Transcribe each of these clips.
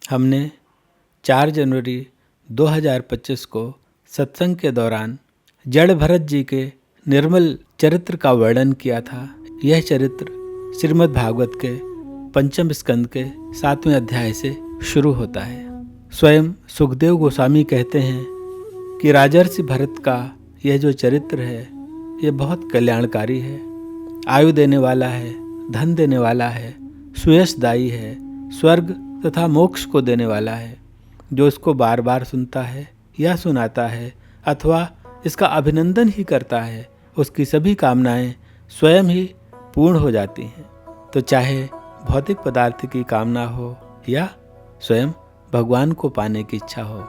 हमने 4 जनवरी 2025 को सत्संग के दौरान जड़ भरत जी के निर्मल चरित्र का वर्णन किया था। यह चरित्र श्रीमद् भागवत के 5वें स्कंद के 7वें अध्याय से शुरू होता है। स्वयं सुखदेव गोस्वामी कहते हैं कि राजर्षि भरत का यह जो चरित्र है यह बहुत कल्याणकारी है, आयु देने वाला है, धन देने वाला है, सुयशदायी है, स्वर्ग तथा मोक्ष को देने वाला है। जो इसको बार बार सुनता है या सुनाता है अथवा इसका अभिनंदन ही करता है, उसकी सभी कामनाएं स्वयं ही पूर्ण हो जाती हैं। तो चाहे भौतिक पदार्थ की कामना हो या स्वयं भगवान को पाने की इच्छा हो,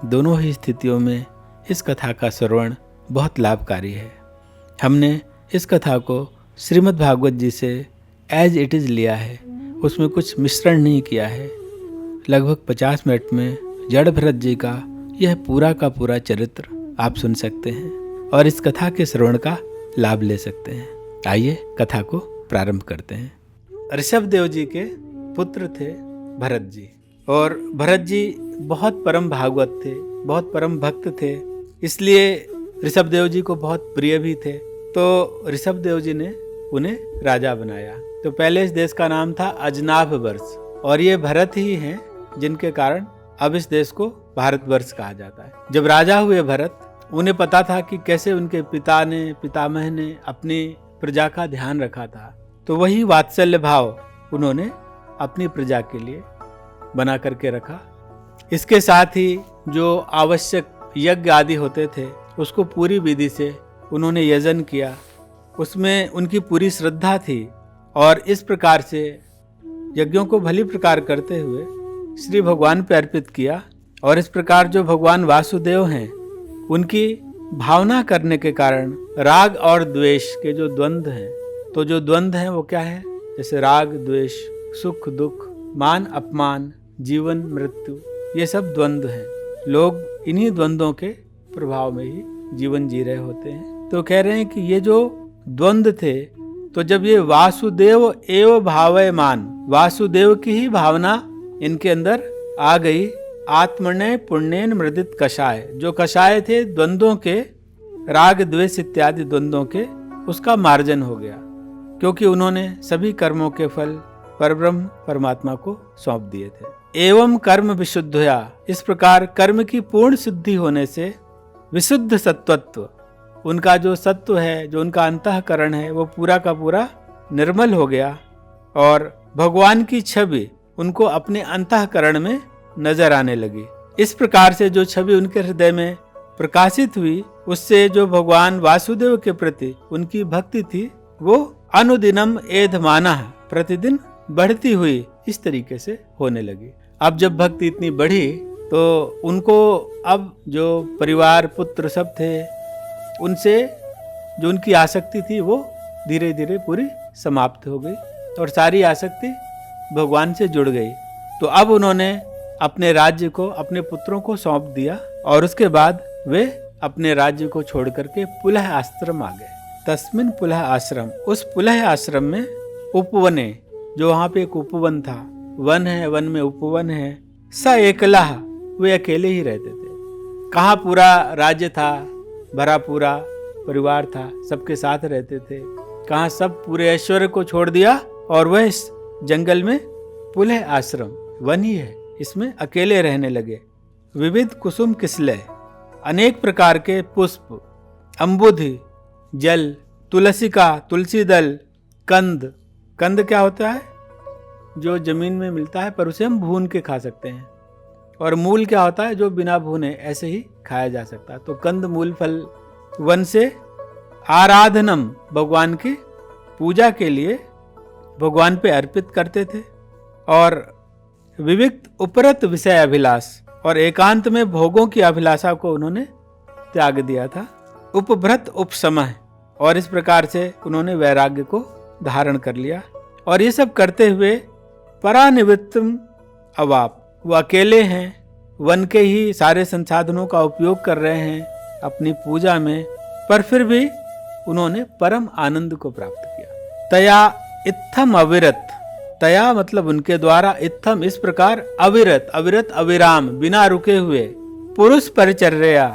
दोनों ही स्थितियों में इस कथा का श्रवण बहुत लाभकारी है। हमने इस कथा को श्रीमद् भागवत जी से एज इट इज़ लिया है, उसमें कुछ मिश्रण नहीं किया है। लगभग 50 मिनट में जड़ भरत जी का यह पूरा का पूरा चरित्र आप सुन सकते हैं और इस कथा के श्रवण का लाभ ले सकते हैं। आइए कथा को प्रारंभ करते हैं। ऋषभ देव जी के पुत्र थे भरत जी, और भरत जी बहुत परम भागवत थे, बहुत परम भक्त थे, इसलिए ऋषभ देव जी को बहुत प्रिय भी थे। तो ऋषभ देव जी ने उन्हें राजा बनाया। तो पहले इस देश का नाम था अजनाभ वर्ष, और ये भरत ही हैं जिनके कारण अब इस देश को भारतवर्ष कहा जाता है। जब राजा हुए भरत, उन्हें पता था कि कैसे उनके पिता ने, पितामह ने अपनी प्रजा का ध्यान रखा था, तो वही वात्सल्य भाव उन्होंने अपनी प्रजा के लिए बना करके रखा। इसके साथ ही जो आवश्यक यज्ञ आदि होते थे उसको पूरी विधि से उन्होंने यजन किया, उसमें उनकी पूरी श्रद्धा थी, और इस प्रकार से यज्ञों को भली प्रकार करते हुए श्री भगवान पे अर्पित किया। और इस प्रकार जो भगवान वासुदेव हैं उनकी भावना करने के कारण राग और द्वेष के जो द्वंद्व हैं, तो जो द्वंद्व हैं वो क्या है, जैसे राग द्वेष, सुख दुख, मान अपमान, जीवन मृत्यु, ये सब द्वंद्व हैं। लोग इन्हीं द्वंद्वों के प्रभाव में ही जीवन जी रहे होते हैं। तो कह रहे हैं कि ये जो द्वंद्व थे, तो जब ये वासुदेव एव भावयमान, वासुदेव की ही भावना इनके अंदर आ गई, आत्मने पुण्येन मृदित कषाय, जो कषाय थे द्वंद्वों के, राग द्वेष इत्यादि द्वंद्वों के, उसका मार्जन हो गया, क्योंकि उन्होंने सभी कर्मों के फल परब्रह्म परमात्मा को सौंप दिए थे। एवं कर्म विशुद्धया, इस प्रकार कर्म की पूर्ण सिद्धि होने से विशुद्ध सत्वत्व, उनका जो सत्व है, जो उनका अंतःकरण है, वो पूरा का पूरा निर्मल हो गया, और भगवान की छवि उनको अपने अंतःकरण में नजर आने लगी। इस प्रकार से जो छवि उनके हृदय में प्रकाशित हुई, उससे जो भगवान वासुदेव के प्रति उनकी भक्ति थी वो अनुदिनम एधमाना, प्रतिदिन बढ़ती हुई इस तरीके से होने लगी। अब जब भक्ति इतनी बढ़ी तो उनको अब जो परिवार पुत्र सब थे उनसे जो उनकी आसक्ति थी वो धीरे धीरे पूरी समाप्त हो गई, और सारी आसक्ति भगवान से जुड़ गई। तो अब उन्होंने अपने राज्य को अपने पुत्रों को सौंप दिया, और उसके बाद वे अपने राज्य को छोड़ करके पुलह आश्रम आ गए। तस्मिन पुलह आश्रम, उस पुलह आश्रम में उपवने, जो वहाँ पे एक उपवन था, वन है, वन में उपवन है, स एकला, वे अकेले ही रहते थे। कहाँ पूरा राज्य था, भरा पूरा परिवार था, सबके साथ रहते थे, कहाँ सब पूरे ऐश्वर्य को छोड़ दिया और वह इस जंगल में पुलह आश्रम वन ही है, इसमें अकेले रहने लगे। विविध कुसुम किसले, अनेक प्रकार के पुष्प, अम्बुधि, जल, तुलसी का, तुलसी दल, कंद, कंद क्या होता है, जो जमीन में मिलता है पर उसे हम भून के खा सकते हैं, और मूल क्या होता है, जो बिना भूने ऐसे ही खाया जा सकता है। तो कंद मूल फल वन से, आराधनम, भगवान की पूजा के लिए भगवान पे अर्पित करते थे, और विविक्त उपरत विषय अभिलाष, और एकांत में भोगों की अभिलाषा को उन्होंने त्याग दिया था। उपभ्रत उपसमय, और इस प्रकार से उन्होंने वैराग्य को धारण कर लिया, और ये सब करते हुए परानिवृत्तम अवाप, वो अकेले हैं, वन के ही सारे संसाधनों का उपयोग कर रहे हैं अपनी पूजा में, पर फिर भी उन्होंने परम आनंद को प्राप्त किया। तया इत्थम अविरत, तया मतलब उनके द्वारा, इत्थम इस प्रकार, अविरत अविरत अविराम बिना रुके हुए, पुरुष परिचर्या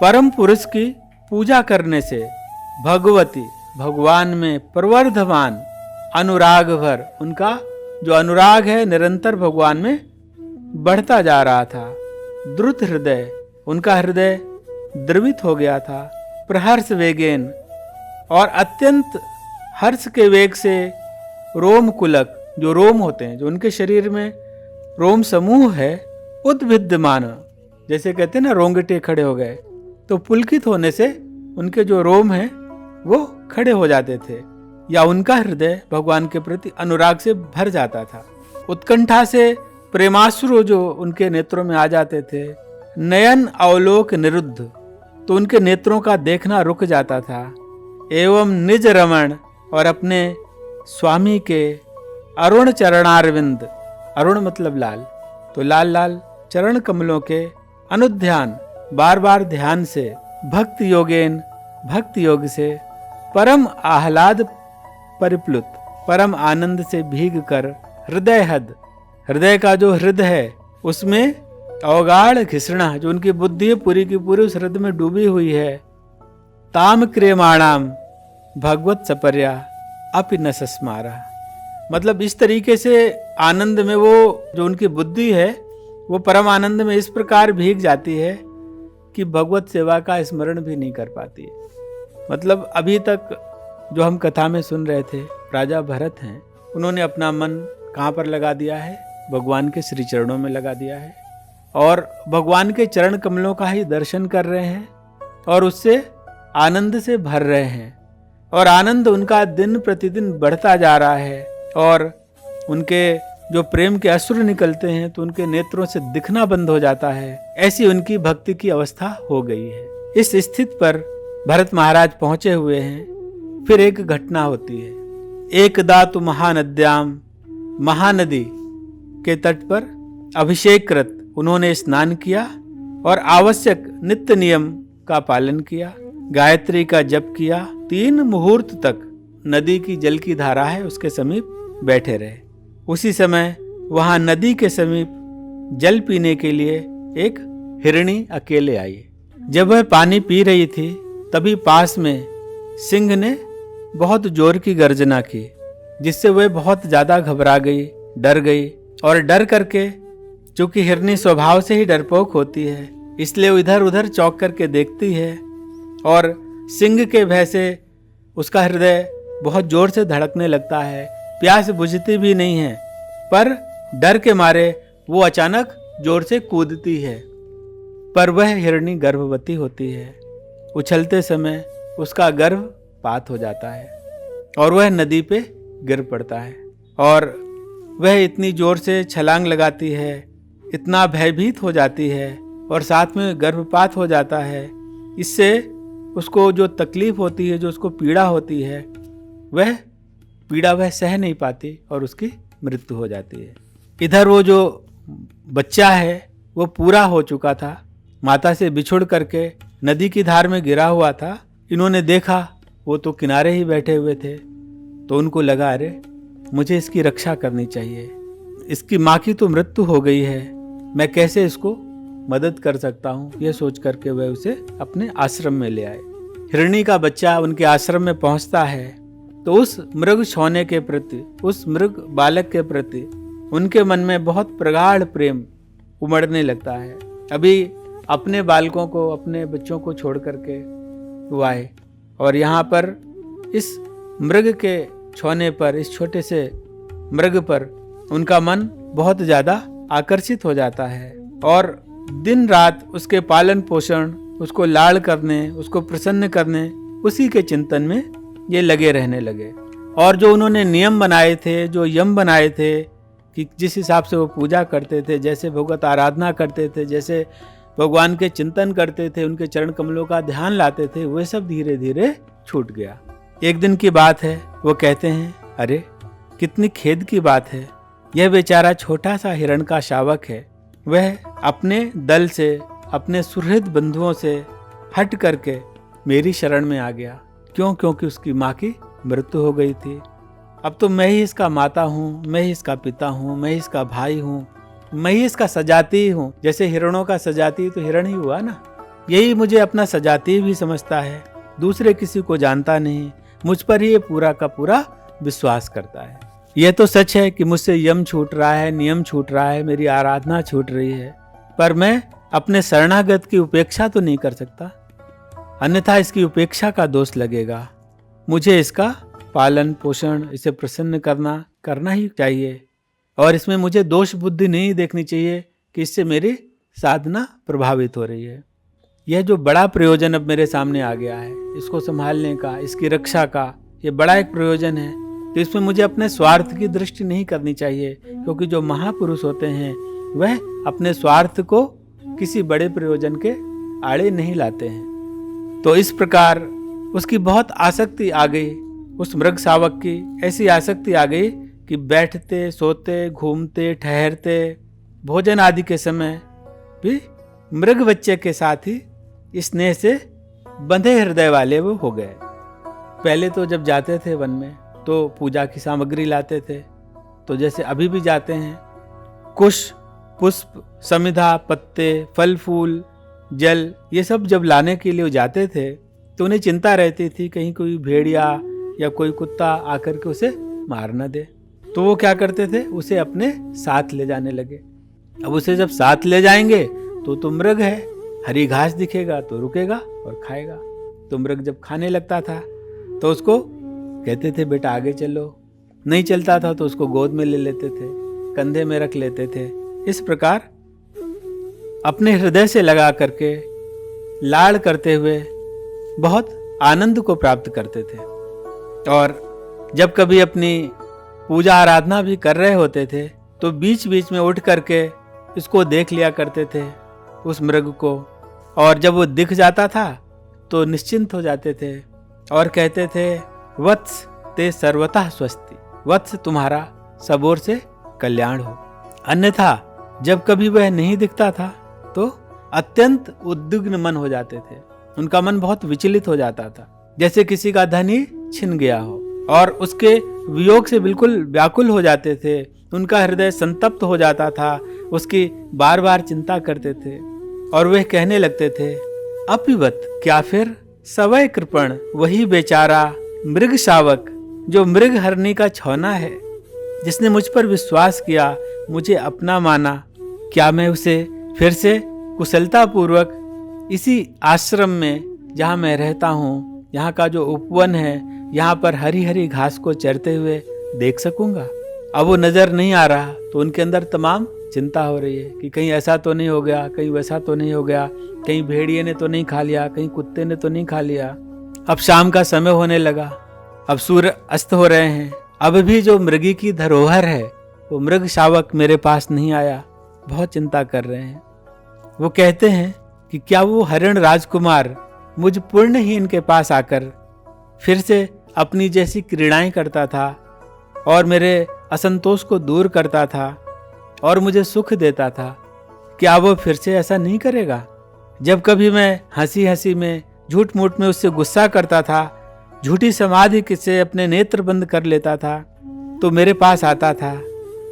परम पुरुष की पूजा करने से, भगवती भगवान में, प्रवर्धमान अनुराग भर, उनका जो अनुराग है निरंतर भगवान में बढ़ता जा रहा था। द्रुत हृदय, उनका हृदय द्रवित हो गया था। प्रहर्ष वेगेन, और अत्यंत हर्ष के वेग से, रोम कुलक, जो रोम होते हैं, जो उनके शरीर में रोम समूह है, उद्भिद्यमान, जैसे कहते हैं ना रोंगटे खड़े हो गए, तो पुलकित होने से उनके जो रोम हैं वो खड़े हो जाते थे, या उनका हृदय भगवान के प्रति अनुराग से भर जाता था। उत्कंठा से प्रेमाश्रु जो उनके नेत्रों में आ जाते थे। नयन अवलोक निरुद्ध, तो उनके नेत्रों का देखना रुक जाता था। एवं निज रमण, और अपने स्वामी के अरुण चरणारविंद, अरुण मतलब लाल, तो लाल लाल चरण कमलों के अनुध्यान, बार बार ध्यान से, भक्त योगेन, भक्त योग से, परम आह्लाद परिप्लुत, परम आनंद से भीग कर, हृदय हद, हृदय का जो हृदय है उसमें अवगाढ़ घिसणा, जो उनकी बुद्धि पूरी की पूरी उस हृदय में डूबी हुई है। ताम क्रियमाणाम भगवत सपर्या अपि न सस्मारा, मतलब इस तरीके से आनंद में वो जो उनकी बुद्धि है वो परम आनंद में इस प्रकार भीग जाती है कि भगवत सेवा का स्मरण भी नहीं कर पाती है। मतलब अभी तक जो हम कथा में सुन रहे थे, राजा भरत हैं, उन्होंने अपना मन कहाँ पर लगा दिया है? भगवान के श्री चरणों में लगा दिया है, और भगवान के चरण कमलों का ही दर्शन कर रहे हैं, और उससे आनंद से भर रहे हैं, और आनंद उनका दिन प्रतिदिन बढ़ता जा रहा है, और उनके जो प्रेम के अश्रु निकलते हैं तो उनके नेत्रों से दिखना बंद हो जाता है। ऐसी उनकी भक्ति की अवस्था हो गई है। इस स्थिति पर भरत महाराज पहुंचे हुए हैं। फिर एक घटना होती है। एकदा तो महानद्याम, महानदी के तट पर अभिषेक कृत उन्होंने स्नान किया और आवश्यक नित्य नियम का पालन किया, गायत्री का जप किया। 3 मुहूर्त तक नदी की जल की धारा है उसके समीप बैठे रहे। उसी समय वहां नदी के समीप जल पीने के लिए एक हिरणी अकेले आई। जब वह पानी पी रही थी तभी पास में सिंह ने बहुत जोर की गर्जना की, जिससे वह बहुत ज्यादा घबरा गई, डर गई, और डर करके, चूंकि हिरनी स्वभाव से ही डरपोक होती है, इसलिए इधर उधर चौंक करके देखती है, और सिंह के भय से उसका हृदय बहुत जोर से धड़कने लगता है। प्यास बुझती भी नहीं है, पर डर के मारे वो अचानक जोर से कूदती है। पर वह हिरणी गर्भवती होती है। उछलते समय उसका गर्भपात हो जाता है और वह नदी पे गिर पड़ता है, और वह इतनी जोर से छलांग लगाती है, इतना भयभीत हो जाती है, और साथ में गर्भपात हो जाता है। इससे उसको जो तकलीफ होती है, जो उसको पीड़ा होती है, वह पीड़ा वह सह नहीं पाती और उसकी मृत्यु हो जाती है। इधर वो जो बच्चा है वो पूरा हो चुका था, माता से बिछुड़ करके नदी की धार में गिरा हुआ था। इन्होंने देखा वो तो किनारे ही बैठे हुए थे, तो उनको लगा अरे मुझे इसकी रक्षा करनी चाहिए, इसकी माँ की तो मृत्यु हो गई है, मैं कैसे इसको मदद कर सकता हूँ। यह सोच करके वह उसे अपने आश्रम में ले आए। हिरणी का बच्चा उनके आश्रम में पहुंचता है तो उस मृग छौने के प्रति, उस मृग बालक के प्रति उनके मन में बहुत प्रगाढ़ प्रेम उमड़ने लगता है। अभी अपने बालकों को, अपने बच्चों को छोड़ करके वो आए, और यहाँ पर इस मृग के छौने पर, इस छोटे से मृग पर उनका मन बहुत ज्यादा आकर्षित हो जाता है, और दिन रात उसके पालन पोषण, उसको लाड़ करने, उसको प्रसन्न करने, उसी के चिंतन में ये लगे रहने लगे। और जो उन्होंने नियम बनाए थे, जो यम बनाए थे कि जिस हिसाब से वो पूजा करते थे, जैसे भगवत आराधना करते थे, जैसे भगवान के चिंतन करते थे, उनके चरण कमलों का ध्यान लाते थे, वह सब धीरे धीरे छूट गया। एक दिन की बात है, वो कहते हैं अरे कितनी खेद की बात है, यह बेचारा छोटा सा हिरण का शावक है, वह अपने दल से, अपने सुहृद बंधुओं से हट करके मेरी शरण में आ गया। क्यों? क्योंकि उसकी माँ की मृत्यु हो गई थी। अब तो मैं ही इसका माता हूँ, मैं ही इसका पिता हूँ, मैं ही इसका भाई हूँ, मैं ही इसका सजाती हूँ। जैसे हिरणों का सजाती तो हिरण ही हुआ ना। यही मुझे अपना सजाती भी समझता है, दूसरे किसी को जानता नहीं, मुझ पर ही ये पूरा का पूरा विश्वास करता है। यह तो सच है कि मुझसे यम छूट रहा है, नियम छूट रहा है, मेरी आराधना छूट रही है, पर मैं अपने शरणागत की उपेक्षा तो नहीं कर सकता, अन्यथा इसकी उपेक्षा का दोष लगेगा। मुझे इसका पालन पोषण, इसे प्रसन्न करना ही चाहिए, और इसमें मुझे दोष बुद्धि नहीं देखनी चाहिए कि इससे मेरी साधना प्रभावित हो रही है। यह जो बड़ा प्रयोजन अब मेरे सामने आ गया है, इसको संभालने का, इसकी रक्षा का, यह बड़ा एक प्रयोजन है। तो इसमें मुझे अपने स्वार्थ की दृष्टि नहीं करनी चाहिए, क्योंकि जो महापुरुष होते हैं वह अपने स्वार्थ को किसी बड़े प्रयोजन के आड़े नहीं लाते हैं। तो इस प्रकार उसकी बहुत आसक्ति आ गई, उस मृग शावक की ऐसी आसक्ति आ गई कि बैठते, सोते, घूमते, ठहरते, भोजन आदि के समय भी मृग बच्चे के साथ ही स्नेह से बंधे हृदय वाले वो हो गए। पहले तो जब जाते थे वन में तो पूजा की सामग्री लाते थे, तो जैसे अभी भी जाते हैं, कुश, पुष्प, समिधा, पत्ते, फल फूल, जल, ये सब जब लाने के लिए जाते थे तो उन्हें चिंता रहती थी कहीं कोई भेड़िया या कोई कुत्ता आकर के उसे मार न दे। तो वो क्या करते थे, उसे अपने साथ ले जाने लगे। अब उसे जब साथ ले जाएंगे तो मृग है, हरी घास दिखेगा तो रुकेगा और खाएगा। तो मृग जब खाने लगता था तो उसको कहते थे बेटा आगे चलो, नहीं चलता था तो उसको गोद में ले लेते थे, कंधे में रख लेते थे। इस प्रकार अपने हृदय से लगा करके लाड़ करते हुए बहुत आनंद को प्राप्त करते थे। और जब कभी अपनी पूजा आराधना भी कर रहे होते थे तो बीच बीच में उठ करके इसको देख लिया करते थे, उस मृग को, और जब वो दिख जाता था तो निश्चिंत हो जाते थे और कहते थे वत्स ते सर्वतः स्वस्ति, वत्स तुम्हारा सब ओर से कल्याण हो। अन्यथा जब कभी वह नहीं दिखता था तो अत्यंत उद्विग्न मन हो जाते थे, उनका मन बहुत विचलित हो जाता था, जैसे किसी का धन ही छिन गया हो, और उसके वियोग से बिल्कुल व्याकुल हो जाते थे। उनका हृदय संतप्त हो जाता था, उसकी बार बार चिंता करते थे और वह कहने लगते थे अपिवत, क्या फिर सवय कृपण, वही बेचारा मृग शावक जो मृग हरनी का छौना है, जिसने मुझ पर विश्वास किया, मुझे अपना माना, क्या मैं उसे फिर से कुशलता पूर्वक इसी आश्रम में जहाँ मैं रहता हूँ, यहाँ का जो उपवन है, यहाँ पर हरी हरी घास को चरते हुए देख सकूंगा? अब वो नजर नहीं आ रहा तो उनके अंदर तमाम चिंता हो रही है कि कहीं ऐसा तो नहीं हो गया, कहीं वैसा तो नहीं हो गया, कहीं भेड़िए ने तो नहीं खा लिया, कहीं कुत्ते ने तो नहीं खा लिया। अब शाम का समय होने लगा, अब सूर्य अस्त हो रहे हैं, अब भी जो मृगी की धरोहर है वो मृग शावक मेरे पास नहीं आया, बहुत चिंता कर रहे हैं। वो कहते हैं कि क्या वो हरिण राजकुमार मुझ पुण्यहीन के पास आकर फिर से अपनी जैसी क्रीड़ाएं करता था और मेरे असंतोष को दूर करता था और मुझे सुख देता था, क्या वो फिर से ऐसा नहीं करेगा? जब कभी मैं हंसी हंसी में, झूठ मूठ में उससे गुस्सा करता था, झूठी समाधि से अपने नेत्र बंद कर लेता था, तो मेरे पास आता था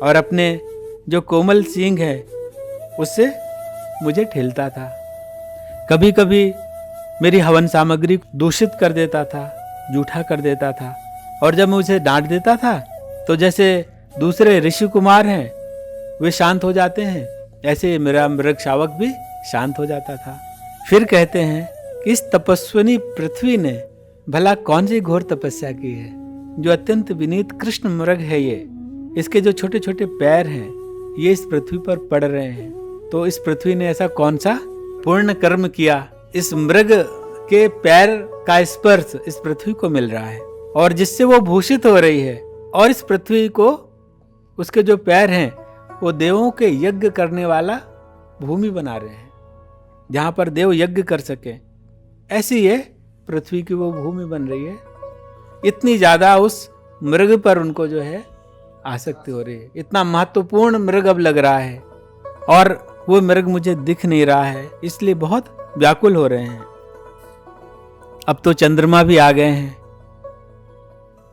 और अपने जो कोमल सींग है उससे मुझे ठेलता था। कभी कभी मेरी हवन सामग्री दूषित कर देता था, जूठा कर देता था, और जब मैं उसे डांट देता था तो जैसे दूसरे ऋषि कुमार हैं वे शांत हो जाते हैं, ऐसे मेरा मृग शावक भी शांत हो जाता था। फिर कहते हैं कि इस तपस्विनी पृथ्वी ने भला कौन सी घोर तपस्या की है, जो अत्यंत विनीत कृष्ण मृग है ये, इसके जो छोटे छोटे पैर हैं ये इस पृथ्वी पर पड़ रहे हैं, तो इस पृथ्वी ने ऐसा कौन सा पूर्ण कर्म किया, इस मृग के पैर का स्पर्श इस पृथ्वी को मिल रहा है और जिससे वो भूषित हो रही है, और इस पृथ्वी को उसके जो पैर हैं वो देवों के यज्ञ करने वाला भूमि बना रहे हैं, जहां पर देव यज्ञ कर सके, ऐसी ये पृथ्वी की वो भूमि बन रही है। इतनी ज्यादा उस मृग पर उनको जो है आसक्ति हो रही है, इतना महत्वपूर्ण मृग अब लग रहा है और वो मृग मुझे दिख नहीं रहा है, इसलिए बहुत व्याकुल हो रहे हैं। अब तो चंद्रमा भी आ गए हैं,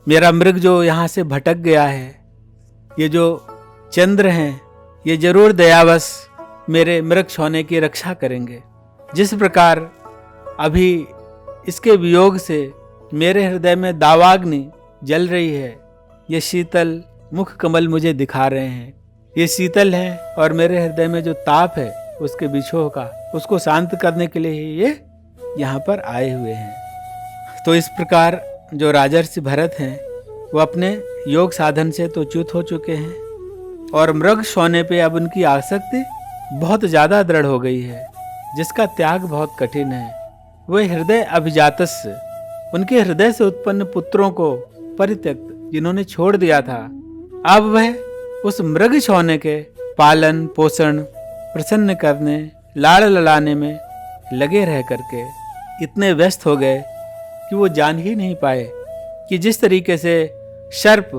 मेरा मृग जो यहाँ से भटक गया है, ये जो चंद्र हैं, ये जरूर दयावश मेरे मृग सोने की रक्षा करेंगे। जिस प्रकार अभी इसके वियोग से मेरे हृदय में दावाग्नि जल रही है, ये शीतल मुख कमल मुझे दिखा रहे हैं। ये शीतल है और मेरे हृदय में जो ताप है उसके विछोह का, उसको शांत करने के लिए ही ये यहाँ पर आए हुए हैं। तो इस प्रकार जो राजर्षि भरत हैं वो अपने योग साधन से तो च्युत हो चुके हैं और मृग सोने पे अब उनकी आसक्ति बहुत ज़्यादा दृढ़ हो गई है, जिसका त्याग बहुत कठिन है। वे हृदय अभिजातस्य, उनके हृदय से उत्पन्न पुत्रों को परित्यक्त जिन्होंने छोड़ दिया था, अब वह उस मृग सोने के पालन पोषण प्रसन्न करने लाड़ लड़ाने में लगे रह करके इतने व्यस्त हो गए कि वो जान ही नहीं पाए कि जिस तरीके से सर्प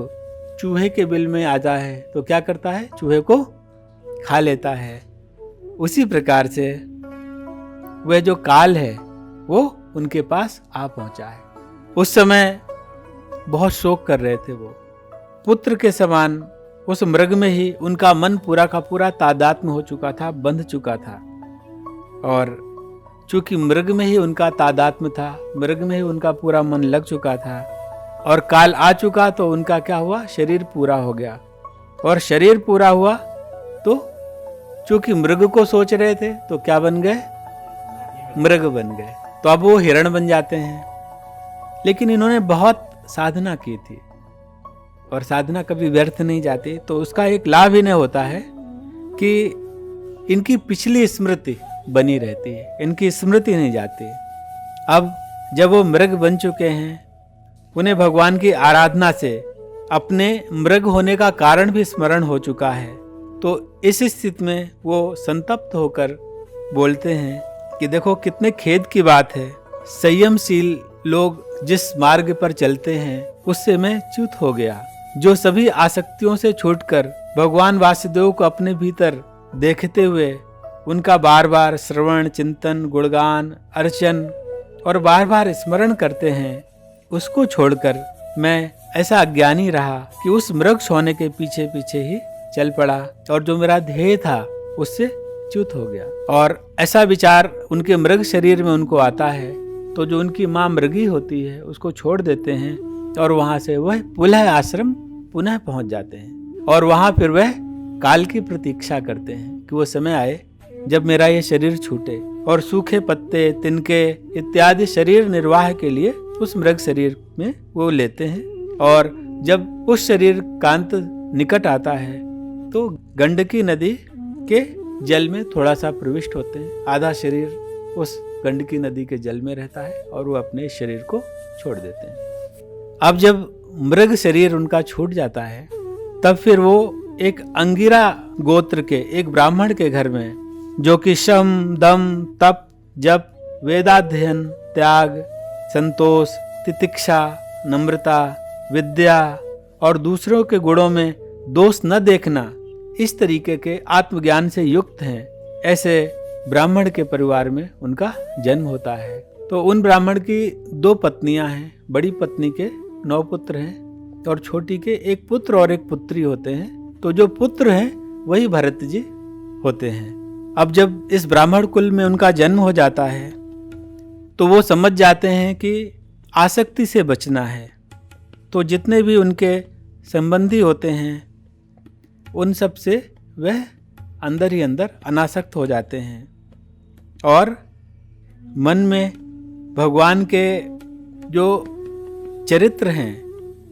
चूहे के बिल में आता है तो क्या करता है, चूहे को खा लेता है। उसी प्रकार से वह जो काल है वो उनके पास आ पहुंचा है। उस समय बहुत शोक कर रहे थे वो। पुत्र के समान उस मृग में ही उनका मन पूरा का पूरा तादात्म्य हो चुका था, बंध चुका था। और चूंकि मृग में ही उनका तादात्म्य था, मृग में ही उनका पूरा मन लग चुका था और काल आ चुका तो उनका क्या हुआ, शरीर पूरा हो गया। और शरीर पूरा हुआ तो चूंकि मृग को सोच रहे थे तो क्या बन गए, मृग बन गए। तो अब वो हिरण बन जाते हैं। लेकिन इन्होंने बहुत साधना की थी और साधना कभी व्यर्थ नहीं जाती, तो उसका एक लाभ इन्हें होता है कि इनकी पिछली स्मृति बनी रहती है, इनकी स्मृति नहीं जाती। अब जब वो मृग बन चुके हैं, उन्हें भगवान की आराधना से अपने मृग होने का कारण भी स्मरण हो चुका है। तो इस स्थिति में वो संतप्त होकर बोलते हैं कि देखो कितने खेद की बात है, संयमशील लोग जिस मार्ग पर चलते हैं उससे मैं च्युत हो गया, जो सभी आसक्तियों से छूटकर भगवान वासुदेव को अपने भीतर देखते हुए उनका बार बार श्रवण चिंतन गुणगान अर्चन और बार बार स्मरण करते हैं, उसको छोड़कर मैं ऐसा अज्ञानी रहा कि उस मृग सोने के पीछे पीछे ही चल पड़ा और जो मेरा ध्येय था उससे च्युत हो गया। और ऐसा विचार उनके मृग शरीर में उनको आता है तो जो उनकी माँ मृगी होती है उसको छोड़ देते हैं और वहां से वह पुनः आश्रम पुनः पहुंच जाते हैं। और वहां फिर वह काल की प्रतीक्षा करते हैं कि वो समय आए जब मेरा ये शरीर छूटे और सूखे पत्ते तिनके इत्यादि शरीर निर्वाह के लिए उस मृग शरीर में वो लेते हैं। और जब उस शरीर कांत निकट आता है तो गंडकी नदी के जल में थोड़ा सा प्रविष्ट होते हैं। आधा शरीर उस गंडकी नदी के जल में रहता है और वो अपने शरीर को छोड़ देते हैं। अब जब मृग शरीर उनका छूट जाता है तब फिर वो एक अंगिरा गोत्र के एक ब्राह्मण के घर में, जो कि शम दम तप जप वेदाध्ययन त्याग संतोष तितिक्षा नम्रता विद्या और दूसरों के गुणों में दोष न देखना, इस तरीके के आत्मज्ञान से युक्त हैं, ऐसे ब्राह्मण के परिवार में उनका जन्म होता है। तो उन ब्राह्मण की 2 पत्नियां हैं, बड़ी पत्नी के 9 पुत्र हैं और छोटी के 1 पुत्र और 1 पुत्री होते हैं। तो जो पुत्र हैं वही भरत जी होते हैं। अब जब इस ब्राह्मण कुल में उनका जन्म हो जाता है तो वो समझ जाते हैं कि आसक्ति से बचना है। तो जितने भी उनके संबंधी होते हैं उन सब से वह अंदर ही अंदर अनासक्त हो जाते हैं और मन में भगवान के जो चरित्र हैं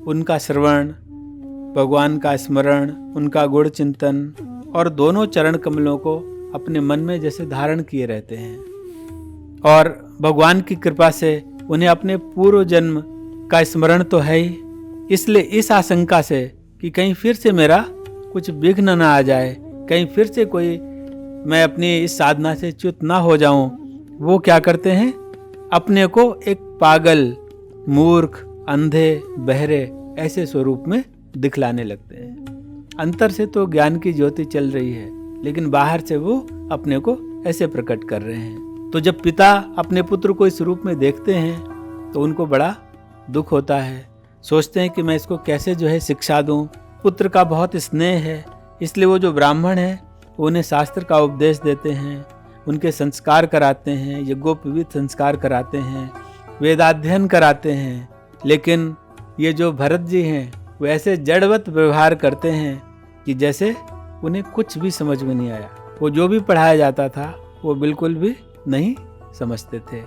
उनका श्रवण, भगवान का स्मरण, उनका गुण चिंतन और दोनों चरण कमलों को अपने मन में जैसे धारण किए रहते हैं। और भगवान की कृपा से उन्हें अपने पूर्व जन्म का स्मरण तो है ही, इसलिए इस आशंका से कि कहीं फिर से मेरा कुछ विघ्न न आ जाए, कहीं फिर से कोई मैं अपनी इस साधना से च्युत ना हो जाऊं, वो क्या करते हैं, अपने को एक पागल मूर्ख अंधे बहरे ऐसे स्वरूप में दिखलाने लगते हैं। अंतर से तो ज्ञान की ज्योति चल रही है लेकिन बाहर से वो अपने को ऐसे प्रकट कर रहे हैं। तो जब पिता अपने पुत्र को इस रूप में देखते हैं तो उनको बड़ा दुख होता है। सोचते हैं कि मैं इसको कैसे जो है शिक्षा दूं। पुत्र का बहुत स्नेह है, इसलिए वो जो ब्राह्मण है वो उन्हें शास्त्र का उपदेश देते हैं, उनके संस्कार कराते हैं, यज्ञोपवीत संस्कार कराते हैं, वेदाध्ययन कराते हैं। लेकिन ये जो भरत जी हैं वो ऐसे जड़वत व्यवहार करते हैं कि जैसे उन्हें कुछ भी समझ में नहीं आया। वो जो भी पढ़ाया जाता था वो बिल्कुल भी नहीं समझते थे।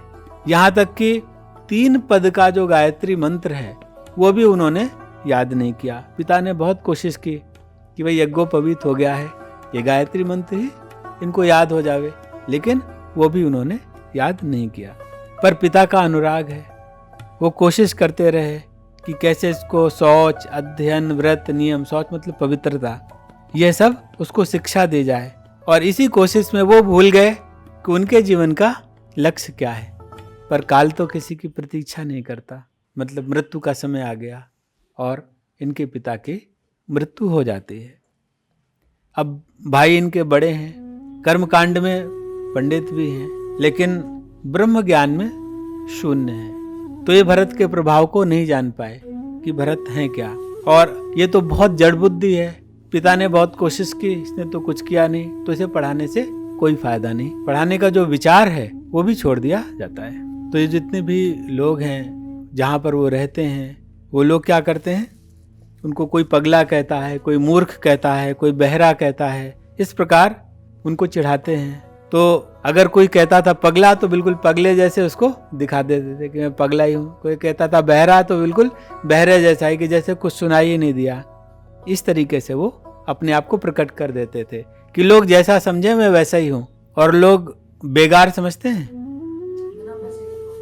यहाँ तक कि 3 पद का जो गायत्री मंत्र है वो भी उन्होंने याद नहीं किया। पिता ने बहुत कोशिश की कि भाई यज्ञोपवीत हो गया है, ये गायत्री मंत्र ही इनको याद हो जावे, लेकिन वो भी उन्होंने याद नहीं किया। पर पिता का अनुराग है, वो कोशिश करते रहे कि कैसे इसको शौच, अध्ययन, व्रत, नियम, शौच मतलब पवित्रता, यह सब उसको शिक्षा दी जाए। और इसी कोशिश में वो भूल गए कि उनके जीवन का लक्ष्य क्या है। पर काल तो किसी की प्रतीक्षा नहीं करता, मतलब मृत्यु का समय आ गया और इनके पिता की मृत्यु हो जाती है। अब भाई इनके बड़े हैं, कर्मकांड में पंडित भी हैं, लेकिन ब्रह्म ज्ञान में शून्य है। तो ये भरत के प्रभाव को नहीं जान पाए कि भरत हैं क्या। और ये तो बहुत जड़ बुद्धि है, पिता ने बहुत कोशिश की, इसने तो कुछ किया नहीं, तो इसे पढ़ाने से कोई फायदा नहीं। पढ़ाने का जो विचार है वो भी छोड़ दिया जाता है। तो ये जितने भी लोग हैं जहाँ पर वो रहते हैं, वो लोग क्या करते हैं, उनको कोई पगला कहता है, कोई मूर्ख कहता है, कोई बहरा कहता है, इस प्रकार उनको चिढ़ाते हैं। तो अगर कोई कहता था पगला तो बिल्कुल पगले जैसे उसको दिखा देते थे कि मैं पगला ही हूँ। कोई कहता था बहरा तो बिल्कुल बहरे जैसा ही, कि जैसे कुछ सुनाई ही नहीं दिया। इस तरीके से वो अपने आप को प्रकट कर देते थे कि लोग जैसा समझे मैं वैसा ही हूँ। और लोग बेगार समझते हैं,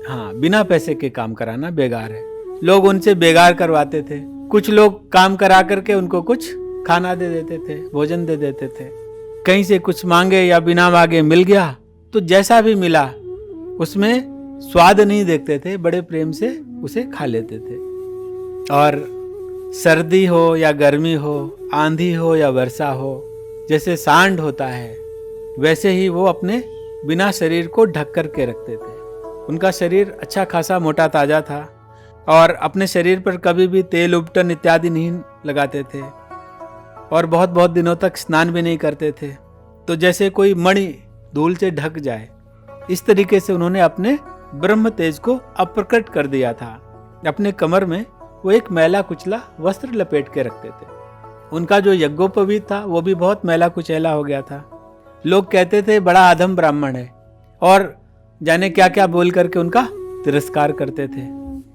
हाँ, बिना पैसे के काम कराना बेगार है। लोग उनसे बेगार करवाते थे। कुछ लोग काम करा करके उनको कुछ खाना दे देते थे, भोजन दे देते थे। कहीं से कुछ मांगे या बिना मांगे मिल गया तो जैसा भी मिला उसमें स्वाद नहीं देखते थे, बड़े प्रेम से उसे खा लेते थे। और सर्दी हो या गर्मी हो, आंधी हो या वर्षा हो, जैसे सांड होता है वैसे ही वो अपने बिना शरीर को ढक कर के रखते थे। उनका शरीर अच्छा खासा मोटा ताजा था और अपने शरीर पर कभी भी तेल, उपटन इत्यादि नहीं लगाते थे और बहुत बहुत दिनों तक स्नान भी नहीं करते थे। तो जैसे कोई मणि धूल से ढक जाए, इस तरीके से उन्होंने अपने ब्रह्म तेज को अप्रकट कर दिया था। अपने कमर में वो एक मैला कुचला वस्त्र लपेट के रखते थे। उनका जो यज्ञोपवीत था वो भी बहुत मैला कुचैला हो गया था। लोग कहते थे बड़ा अधम ब्राह्मण है और जाने क्या क्या बोल करके उनका तिरस्कार करते थे।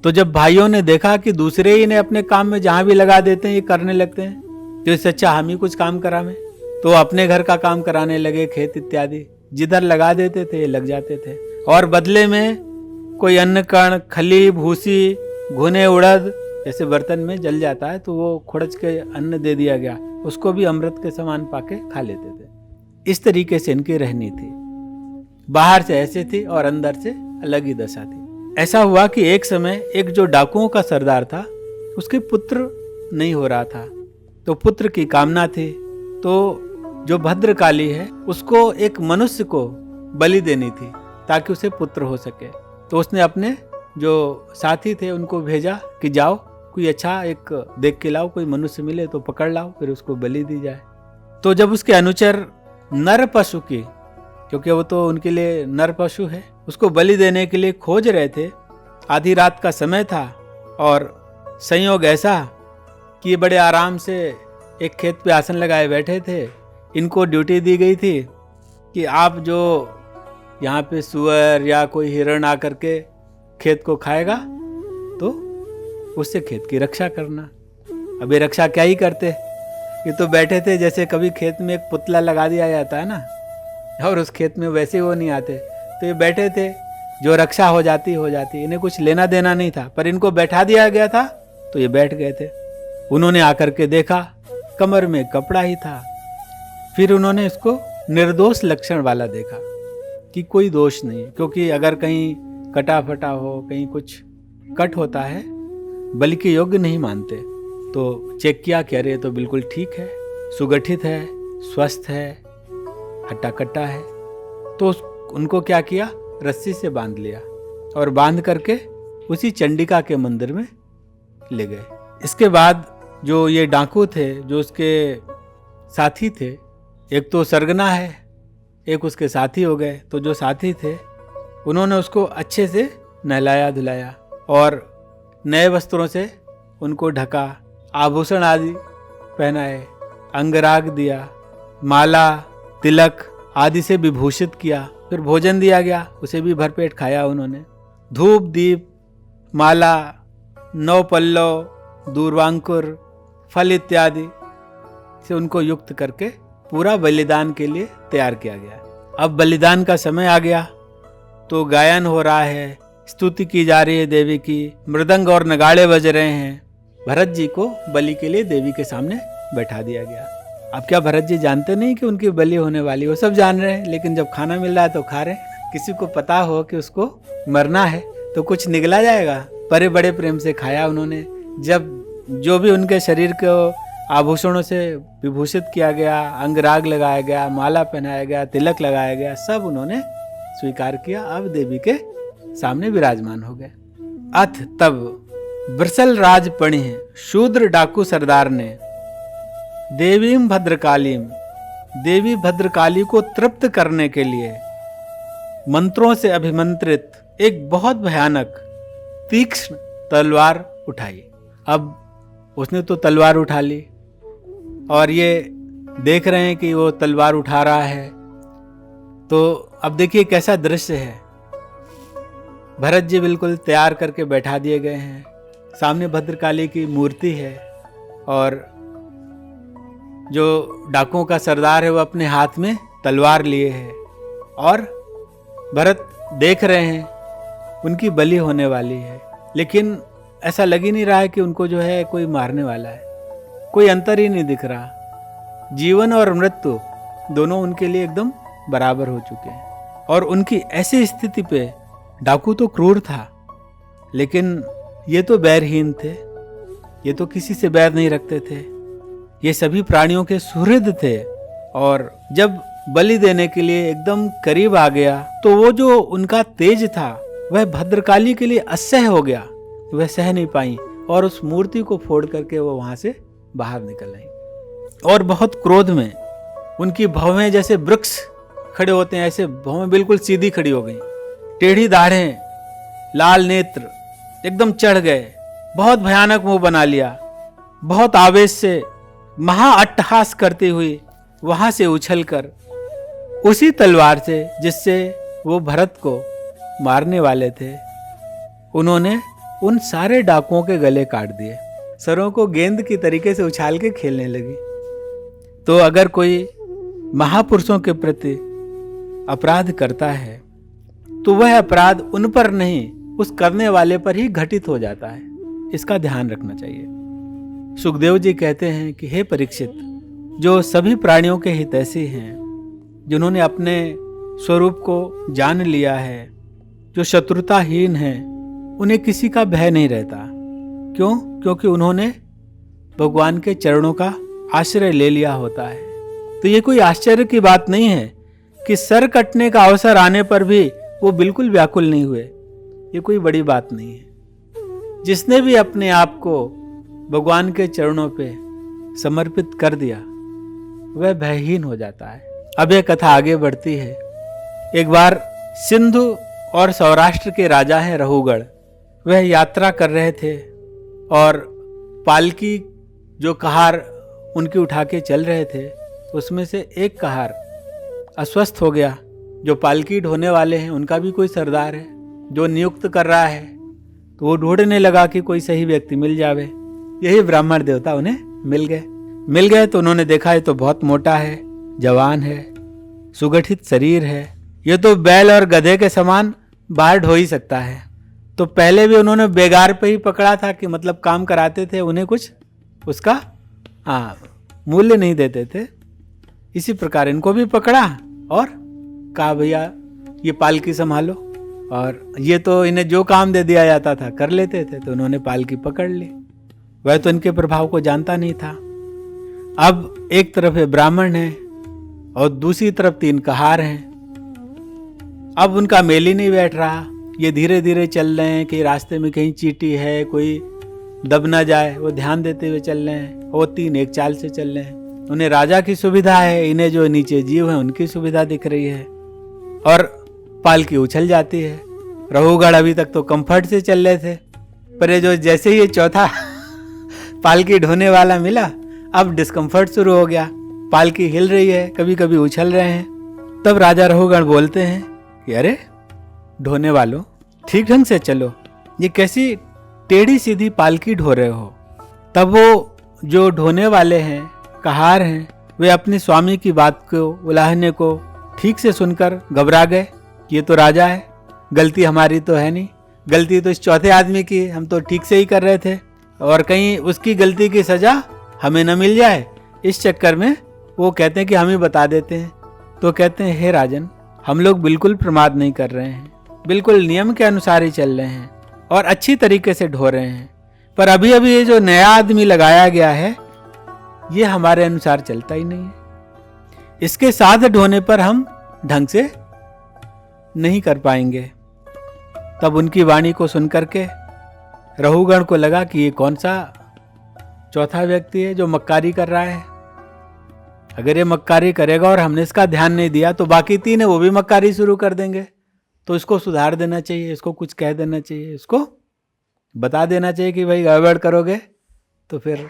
तो जब भाइयों ने देखा कि दूसरे ही ने अपने काम में जहां भी लगा देते हैं ये करने लगते हैं, तो इससे अच्छा हम ही कुछ काम करावें, तो अपने घर का काम कराने लगे, खेत इत्यादि जिधर लगा देते थे लग जाते थे। और बदले में कोई अन्न कण, खली, भूसी, घुने, उड़द जैसे बर्तन में जल जाता है तो वो खुड़च के अन्न दे दिया गया, उसको भी अमृत के समान पाके खा लेते थे। इस तरीके से इनकी रहनी थी। बाहर से ऐसे थी और अंदर से अलग ही दशा थी। ऐसा हुआ कि एक समय एक जो डाकुओं का सरदार था उसके पुत्र नहीं हो रहा था, तो पुत्र की कामना थी। तो जो भद्रकाली है उसको एक मनुष्य को बलि देनी थी ताकि उसे पुत्र हो सके। तो उसने अपने जो साथी थे उनको भेजा कि जाओ कोई अच्छा एक देख के लाओ, कोई मनुष्य मिले तो पकड़ लाओ, फिर उसको बलि दी जाए। तो जब उसके अनुचर नर पशु की, क्योंकि वो तो उनके लिए नर पशु है, उसको बलि देने के लिए खोज रहे थे, आधी रात का समय था और संयोग ऐसा कि ये बड़े आराम से एक खेत पे आसन लगाए बैठे थे। इनको ड्यूटी दी गई थी कि आप जो यहाँ पे सुअर या कोई हिरण आकर के खेत को खाएगा तो उससे खेत की रक्षा करना। अब ये रक्षा क्या ही करते, ये तो बैठे थे जैसे कभी खेत में एक पुतला लगा दिया जाता है ना, और उस खेत में वैसे वो नहीं आते, तो ये बैठे थे, जो रक्षा हो जाती, इन्हें कुछ लेना देना नहीं था, पर इनको बैठा दिया गया था तो ये बैठ गए थे। उन्होंने आकर के देखा कमर में कपड़ा ही था। फिर उन्होंने इसको निर्दोष लक्षण वाला देखा कि कोई दोष नहीं, क्योंकि अगर कहीं कटा फटा हो, कहीं कुछ कट होता है, बलि के योग्य नहीं मानते। तो चेक किया कि अरे तो बिल्कुल ठीक है, सुगठित है, स्वस्थ है, हट्टा कट्टा है। तो उनको क्या किया, रस्सी से बांध लिया और बांध करके उसी चंडिका के मंदिर में ले गए। इसके बाद जो ये डाकू थे, जो उसके साथी थे, एक तो सरगना है, एक उसके साथी हो गए। तो जो साथी थे उन्होंने उसको अच्छे से नहलाया धुलाया और नए वस्त्रों से उनको ढका, आभूषण आदि पहनाए, अंगराग दिया, माला तिलक आदि से विभूषित किया। फिर भोजन दिया गया, उसे भी भरपेट खाया उन्होंने। धूप दीप माला 9 पल्लव दूर्वांकुर फल इत्यादि से उनको युक्त करके पूरा बलिदान के लिए तैयार किया गया। अब बलिदान का समय आ गया तो गायन हो रहा है, स्तुति की जा रही है देवी की, मृदंग और नगाड़े बज रहे हैं। भरत जी को बलि के लिए देवी के सामने बैठा दिया गया। अब क्या भरत जी जानते नहीं कि उनकी बलि होने वाली, वो सब जान रहे हैं, लेकिन जब खाना मिल रहा है तो खा रहे हैं। किसी को पता हो कि उसको मरना है तो कुछ निगला जाएगा। बड़े बड़े प्रेम से खाया उन्होंने। जब जो भी उनके शरीर को आभूषणों से विभूषित किया गया, अंगराग लगाया गया, माला पहनाया गया, तिलक लगाया गया, सब उन्होंने स्वीकार किया। अब देवी के सामने विराजमान हो गए। अथ तब ब्रसल राज पणि शूद्र डाकू सरदार ने देवीम भद्रकालीम, देवी भद्रकाली को तृप्त करने के लिए मंत्रों से अभिमंत्रित एक बहुत भयानक तीक्ष्ण तलवार उठाई। अब उसने तो तलवार उठा ली और ये देख रहे हैं कि वो तलवार उठा रहा है। तो अब देखिए कैसा दृश्य है। भरत जी बिल्कुल तैयार करके बैठा दिए गए हैं, सामने भद्रकाली की मूर्ति है और जो डाकुओं का सरदार है वो अपने हाथ में तलवार लिए है और भरत देख रहे हैं उनकी बलि होने वाली है। लेकिन ऐसा लग ही नहीं रहा है कि उनको जो है कोई मारने वाला है, कोई अंतर ही नहीं दिख रहा। जीवन और मृत्यु दोनों उनके लिए एकदम बराबर हो चुके हैं। और उनकी ऐसी स्थिति पे डाकू तो क्रूर था, लेकिन ये तो बैरहीन थे, ये तो किसी से बैर नहीं रखते थे, ये सभी प्राणियों के सुहृद थे। और जब बलि देने के लिए एकदम करीब आ गया तो वो जो उनका तेज था वह भद्रकाली के लिए असह्य हो गया। वह सह नहीं पाई और उस मूर्ति को फोड़ करके वो वहां से बाहर निकल आई। और बहुत क्रोध में उनकी भौहें जैसे वृक्ष खड़े होते हैं, ऐसे भौहें बिल्कुल सीधी खड़ी हो गई, टेढ़ी दाढ़ें, लाल नेत्र एकदम चढ़ गए, बहुत भयानक मुंह बना लिया। बहुत आवेश से महा अट्टहास करती हुई वहां से उछलकर उसी तलवार से जिससे वो भरत को मारने वाले थे, उन्होंने उन सारे डाकुओं के गले काट दिए। सरों को गेंद की तरीके से उछाल के खेलने लगी। तो अगर कोई महापुरुषों के प्रति अपराध करता है तो वह अपराध उन पर नहीं, उस करने वाले पर ही घटित हो जाता है। इसका ध्यान रखना चाहिए। सुखदेव जी कहते हैं कि हे परीक्षित, जो सभी प्राणियों के हितैषी हैं, जिन्होंने अपने स्वरूप को जान लिया है, जो शत्रुताहीन हैं, उन्हें किसी का भय नहीं रहता। क्यों? क्योंकि उन्होंने भगवान के चरणों का आश्रय ले लिया होता है। तो ये कोई आश्चर्य की बात नहीं है कि सर कटने का अवसर आने पर भी वो बिल्कुल व्याकुल नहीं हुए। ये कोई बड़ी बात नहीं है। जिसने भी अपने आप को भगवान के चरणों पे समर्पित कर दिया वह भयहीन हो जाता है। अब यह कथा आगे बढ़ती है। एक बार सिंधु और सौराष्ट्र के राजा हैं रहुगढ़, वह यात्रा कर रहे थे और पालकी जो कहार उनकी उठा के चल रहे थे, उसमें से एक कहार अस्वस्थ हो गया। जो पालकी ढोने वाले हैं उनका भी कोई सरदार है जो नियुक्त कर रहा है, तो वो ढूंढने लगा कि कोई सही व्यक्ति मिल जावे। यही ब्राह्मण देवता उन्हें मिल गए तो उन्होंने देखा ये तो बहुत मोटा है, जवान है, सुगठित शरीर है, ये तो बैल और गधे के समान बाहर ढो ही सकता है। तो पहले भी उन्होंने बेगार पे ही पकड़ा था कि मतलब काम कराते थे, उन्हें कुछ उसका मूल्य नहीं देते थे। इसी प्रकार इनको भी पकड़ा और कहा भैया ये पालकी संभालो, और ये तो इन्हें जो काम दे दिया जाता था कर लेते थे, तो उन्होंने पालकी पकड़ ली। वह तो इनके प्रभाव को जानता नहीं था। अब एक तरफ है ब्राह्मण है और दूसरी तरफ 3 कहार हैं। अब उनका मेल ही नहीं बैठ रहा। ये धीरे धीरे चल रहे हैं कि रास्ते में कहीं चींटी है, कोई दब ना जाए, वो ध्यान देते हुए चल रहे हैं। वो 3 एक चाल से चल रहे हैं। उन्हें राजा की सुविधा है, इन्हें जो नीचे जीव है उनकी सुविधा दिख रही है। और पालकी उछल जाती है। रघुगण अभी तक तो कंफर्ट से चल रहे थे, पर ये जो जैसे ही ये चौथा पालकी ढोने वाला मिला, अब डिस्कम्फर्ट शुरू हो गया। पालकी हिल रही है, कभी कभी उछल रहे हैं। तब राजा रघुगण बोलते हैं कि अरे ढोने वालों, ठीक ढंग से चलो, ये कैसी टेढ़ी सीधी पालकी ढो रहे हो। तब वो जो ढोने वाले हैं, कहार हैं, वे अपनी स्वामी की बात को, उलाहने को ठीक से सुनकर घबरा गए। ये तो राजा है, गलती हमारी तो है नहीं, गलती तो इस चौथे आदमी की, हम तो ठीक से ही कर रहे थे, और कहीं उसकी गलती की सजा हमें न मिल जाए। इस चक्कर में वो कहते हैं कि हम ही बता देते हैं। तो कहते हैं, हे राजन, हम लोग बिल्कुल प्रमाद नहीं कर रहे हैं, बिल्कुल नियम के अनुसार ही चल रहे हैं और अच्छी तरीके से ढो रहे हैं। पर अभी अभी ये जो नया आदमी लगाया गया है, ये हमारे अनुसार चलता ही नहीं है। इसके साथ ढोने पर हम ढंग से नहीं कर पाएंगे। तब उनकी वाणी को सुनकर के रघुगण को लगा कि ये कौन सा चौथा व्यक्ति है जो मक्कारी कर रहा है। अगर ये मक्कारी करेगा और हमने इसका ध्यान नहीं दिया तो बाकी 3 है वो भी मक्कारी शुरू कर देंगे। तो इसको सुधार देना चाहिए, इसको कुछ कह देना चाहिए, इसको बता देना चाहिए कि भाई गड़बड़ करोगे तो फिर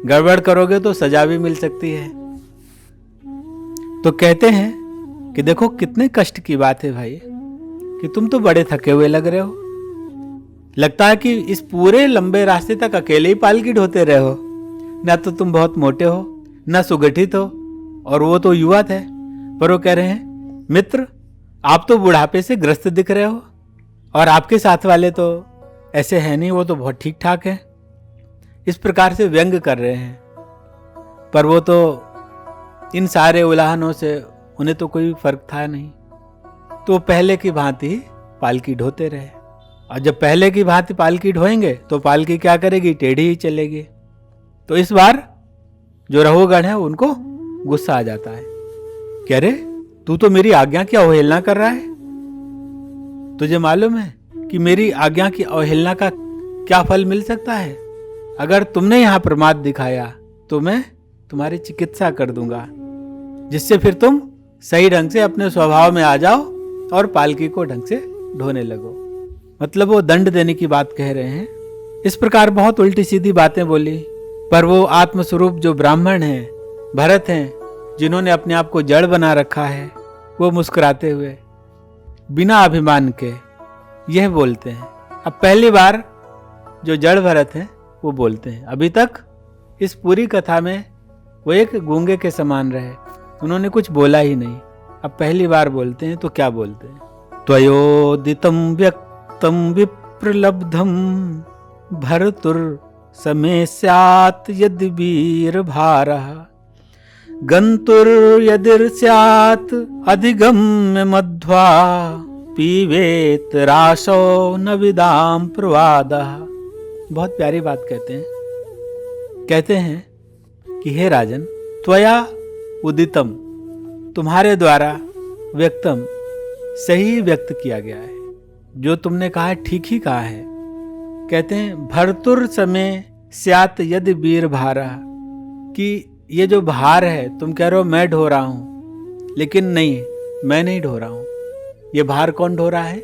गड़बड़ करोगे तो सजा भी मिल सकती है। तो कहते हैं कि देखो कितने कष्ट की बात है भाई, कि तुम तो बड़े थके हुए लग रहे हो। लगता है कि इस पूरे लंबे रास्ते तक अकेले ही पालकी ढोते रहे हो। ना तो तुम बहुत मोटे हो, ना सुगठित हो, और वो तो युवा थे। पर वो कह रहे हैं, मित्र आप तो बुढ़ापे से ग्रस्त दिख रहे हो, और आपके साथ वाले तो ऐसे हैं नहीं, वो तो बहुत ठीक ठाक है। इस प्रकार से व्यंग कर रहे हैं। पर वो तो इन सारे उलाहनों से उन्हें तो कोई फर्क था नहीं। तो पहले की भांति पालकी ढोते रहे। और जब पहले की भांति पालकी ढोएंगे तो पालकी क्या करेगी, टेढ़ी ही चलेगी। तो इस बार जो रघुगण है उनको गुस्सा आ जाता है कि अरे तू तो मेरी आज्ञा की अवहेलना कर रहा है। तुझे मालूम है कि मेरी आज्ञा की अवहेलना का क्या फल मिल सकता है। अगर तुमने यहां प्रमाद दिखाया तो मैं तुम्हारी चिकित्सा कर दूंगा, जिससे फिर तुम सही ढंग से अपने स्वभाव में आ जाओ और पालकी को ढंग से ढोने लगो। मतलब वो दंड देने की बात कह रहे हैं। इस प्रकार बहुत उल्टी सीधी बातें बोली। पर वो आत्मस्वरूप जो ब्राह्मण हैं, भरत हैं, जिन्होंने अपने आप को जड़ बना रखा है, वो मुस्कुराते हुए बिना अभिमान के यह बोलते हैं। अब पहली बार जो जड़ भरत हैं वो बोलते हैं। अभी तक इस पूरी कथा में वो एक गूंगे के समान रहे, उन्होंने कुछ बोला ही नहीं। अब पहली बार बोलते हैं। तो क्या बोलते हैं, त्वयोदितं व्यक्तं विप्रलब्धं भर्तुर समे स्यात् यदि वीरभारः गन्तुर यदिर् स्यात् अधिगम्य मध्वा पीवेत राशो न विदाम प्रवादः। बहुत प्यारी बात कहते हैं कि हे राजन, त्वया उदितम, तुम्हारे द्वारा व्यक्तम, सही व्यक्त किया गया है। जो तुमने कहा है ठीक ही कहा है। कहते हैं भर्तुर समय स्यात यदि वीर भारा, कि ये जो भार है तुम कह रहे हो मैं ढो रहा हूं, लेकिन नहीं, मैं नहीं ढो रहा हूं। ये भार कौन ढो रहा है,